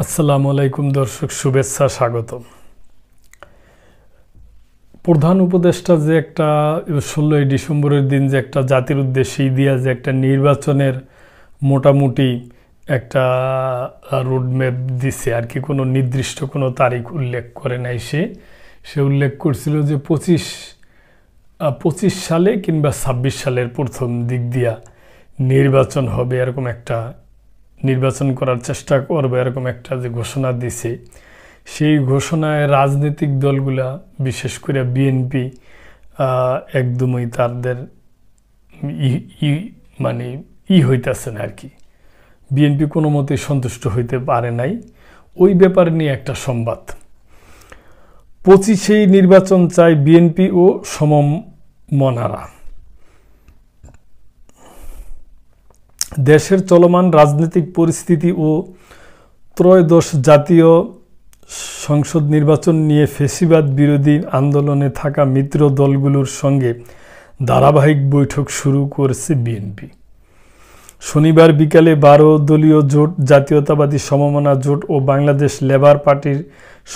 আসসালামু আলাইকুম দর্শক, শুভেচ্ছা, স্বাগতম। প্রধান উপদেষ্টা যে একটা 16ই ডিসেম্বরের দিন যে একটা জাতির উদ্দেশ্যে দিয়া যে একটা নির্বাচনের মোটামুটি একটা রোডম্যাপ দিছে আর কি, কোনো নির্দিষ্ট কোনো তারিখ উল্লেখ করে নাই। সে উল্লেখ করছিল যে 25 সালে কিংবা 26 সালের প্রথম দিক দিয়া নির্বাচন হবে, এরকম একটা নির্বাচন করার চেষ্টা করবে, এরকম একটা যে ঘোষণা দিছে। সেই ঘোষণায় রাজনৈতিক দলগুলা, বিশেষ করে বিএনপি, একদমই তাদের হইতেছে না আর কি। বিএনপি কোনো মতেই সন্তুষ্ট হইতে পারে নাই। ওই ব্যাপার নিয়ে একটা সংবাদ। 25-এই নির্বাচন চায় বিএনপি ও সমমনারা। দেশের চলমান রাজনৈতিক পরিস্থিতি ও ত্রয়োদশ জাতীয় সংসদ নির্বাচন নিয়ে ফ্যাসিবাদ বিরোধী আন্দোলনে থাকা মিত্র দলগুলোর সঙ্গে ধারাবাহিক বৈঠক শুরু করেছে বিএনপি। শনিবার বিকালে 12 দলীয় জোট, জাতীয়তাবাদী সমমনা জোট ও বাংলাদেশ লেবার পার্টির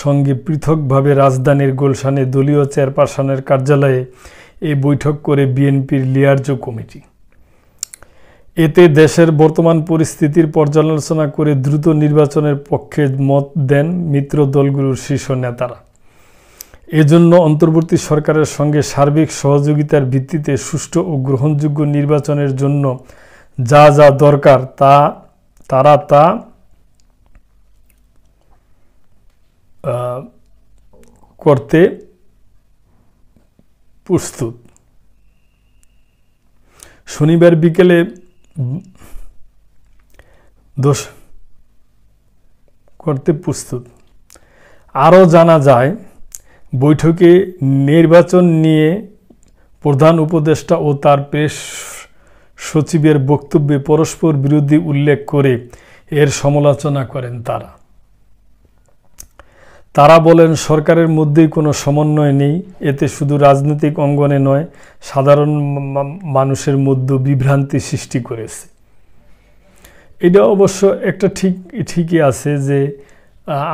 সঙ্গে পৃথকভাবে রাজধানীর গুলশানে দলীয় চেয়ারপারসনের কার্যালয়ে এই বৈঠক করে বিএনপির লিয়ার্জ কমিটি। এতে দেশের বর্তমান পরিস্থিতির পর্যালোচনা করে দ্রুত নির্বাচনের পক্ষে মত দেন মিত্র দলগুলোর শীর্ষ নেতারা। এজন্য অন্তর্বর্তী সরকারের সঙ্গে সার্বিক সহযোগিতার ভিত্তিতে সুষ্ঠু ও গ্রহণযোগ্য নির্বাচনের জন্য যা যা দরকার তারা করতে প্রস্তুত। শনিবার বিকেলে আরও জানা যায়, বৈঠকে নির্বাচন নিয়ে প্রধান উপদেষ্টা ও তার প্রেস সচিবের বক্তব্যে পরস্পর বিরোধী উল্লেখ করে এর সমালোচনা করেন তারা বলেন, সরকারের মধ্যেই কোনো সমন্বয় নেই। এতে শুধু রাজনৈতিক অঙ্গনে নয়, সাধারণ মানুষের মধ্যে বিভ্রান্তি সৃষ্টি করেছে। এটা অবশ্য একটা ঠিকই আছে যে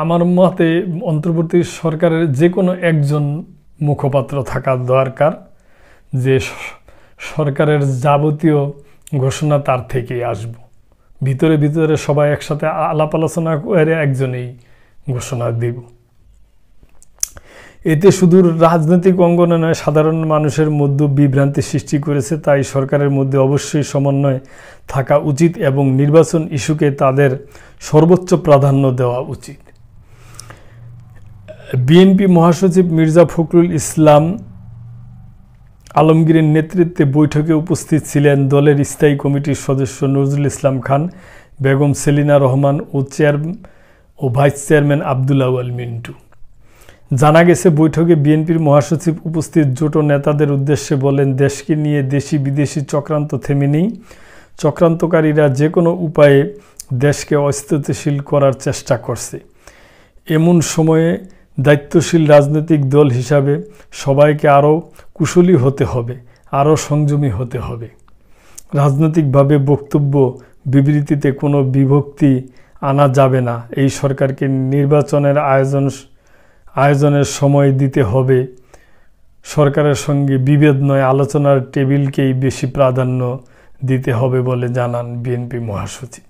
আমার মতে অন্তর্বর্তী সরকারের যে কোনো একজন মুখপাত্র থাকা দরকার, যে সরকারের যাবতীয় ঘোষণা তার থেকেই আসবে। ভিতরে সবাই একসাথে আলাপ আলোচনা করে একজনেই ঘোষণা দিব। এতে শুধু রাজনৈতিক অঙ্গনে নয়, সাধারণ মানুষের মধ্যে বিভ্রান্তি সৃষ্টি করেছে। তাই সরকারের মধ্যে অবশ্যই সমন্বয় থাকা উচিত এবং নির্বাচন ইস্যুকে তাদের সর্বোচ্চ প্রাধান্য দেওয়া উচিত। বিএনপি মহাসচিব মির্জা ফখরুল ইসলাম আলমগীরের নেতৃত্বে বৈঠকে উপস্থিত ছিলেন দলের স্থায়ী কমিটির সদস্য নজরুল ইসলাম খান, বেগম সেলিনা রহমান ও ভাইস চেয়ারম্যান আব্দুল আউয়াল মিন্টু। জানা গেছে, বৈঠকে বিএনপির মহাসচিব উপস্থিত জোট নেতাদের উদ্দেশ্যে বলেন, দেশকে নিয়ে দেশি বিদেশি চক্রান্ত থেমে নেই। চক্রান্তকারীরা যে কোনো উপায়ে দেশকে অস্থিতিশীল করার চেষ্টা করছে। এমন সময়ে দায়িত্বশীল রাজনৈতিক দল হিসাবে সবাইকে আরও কুশলী হতে হবে, আরও সংযমী হতে হবে। রাজনৈতিকভাবে বক্তব্য বিবৃতিতে কোনো বিভক্তি আনা যাবে না। এই সরকারকে নির্বাচনের আয়োজনের সময় দিতে হবে। সরকারের সঙ্গে বিভেদ নয়, আলোচনার টেবিলকেই বেশি প্রাধান্য দিতে হবে বলে জানান বিএনপি মহাসচিব।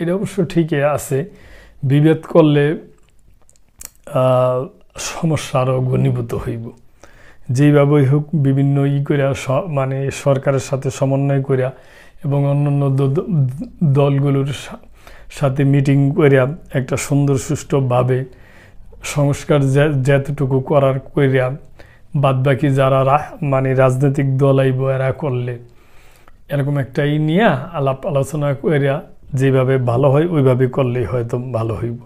এটা অবশ্য ঠিকই আছে, বিভেদ করলে সমস্যা আরও ঘনীভূত হইব। যেইভাবেই হোক বিভিন্ন করিয়া সরকারের সাথে সমন্বয় করিয়া এবং অন্যান্য দলগুলোর সাথে মিটিং করিয়া একটা সুন্দর সুষ্ঠুভাবে সংস্কার যতটুকু করার করিয়া বাদবাকি যারা রাজনৈতিক দল আইব এরা করলে এরকম একটা নিয়ে আলাপ আলোচনা করিয়া যেভাবে ভালো হয় ওইভাবে করলেই হয়তো ভালো হইব।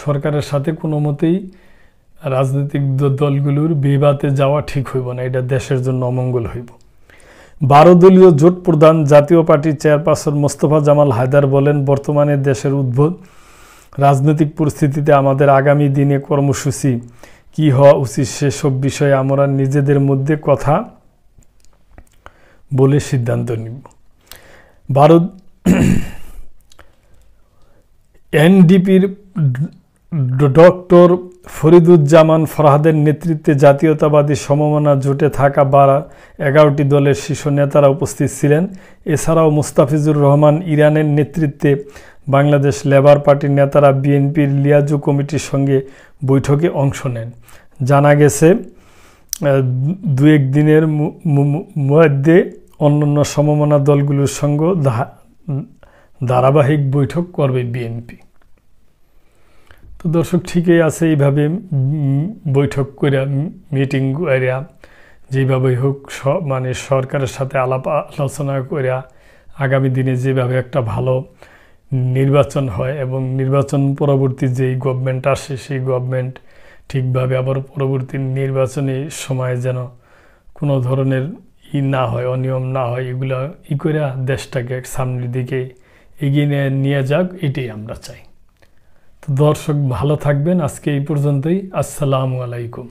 সরকারের সাথে কোনো মতেই রাজনৈতিক দলগুলোর বিবাদে যাওয়া ঠিক হইব না, এটা দেশের জন্য অমঙ্গল হইব। 12 দলীয় জোট প্রধান জাতীয় পার্টির চেয়ারপারসন মোস্তফা জামাল হায়দার বলেন, বর্তমানে দেশের উদ্ভূত রাজনৈতিক পরিস্থিতিতে আমাদের আগামী দিনে কর্মসূচি কি হওয়া উচিত সেসব বিষয়ে আমরা নিজেদের মধ্যে কথা বলে সিদ্ধান্ত নিব। এনডিপির ডক্টর ফরিদুজ্জামান ফরহাদের নেতৃত্বে জাতীয়তাবাদী সমমনা জোটে থাকা 11টি দলের শীর্ষ নেতারা উপস্থিত ছিলেন। এছাড়াও মুস্তাফিজুর রহমান ইরানের নেতৃত্বে বাংলাদেশ লেবার পার্টির নেতারা বিএনপির লিয়াজু কমিটির সঙ্গে বৈঠকে অংশ নেন। জানা গেছে 2-1 দিনের মধ্যে অন্যান্য সমমনা দলগুলোর সঙ্গে ধারাবাহিক বৈঠক করবে বিএনপি। তো দর্শক, ঠিকই আছে, এইভাবে বৈঠক করে মিটিং করে যেভাবে হোক মানে সরকারের সাথে আলাপ আলোচনা করে আগামী দিনে যেভাবে একটা ভালো নির্বাচন হয় এবং নির্বাচন পরবর্তী যেই গভর্নমেন্ট আসে সেই গভর্নমেন্ট ঠিকভাবে আবার পরবর্তী নির্বাচনী সময়ে যেন কোনো ধরনের না হয়, অনিয়ম না হয়, এগুলা করে দেশটাকে সামনের দিকে এগিয়ে নিয়ে যাক, এটাই আমরা চাই। তো দর্শক, ভালো থাকবেন। আজকে এই পর্যন্তই। আসসালামু আলাইকুম।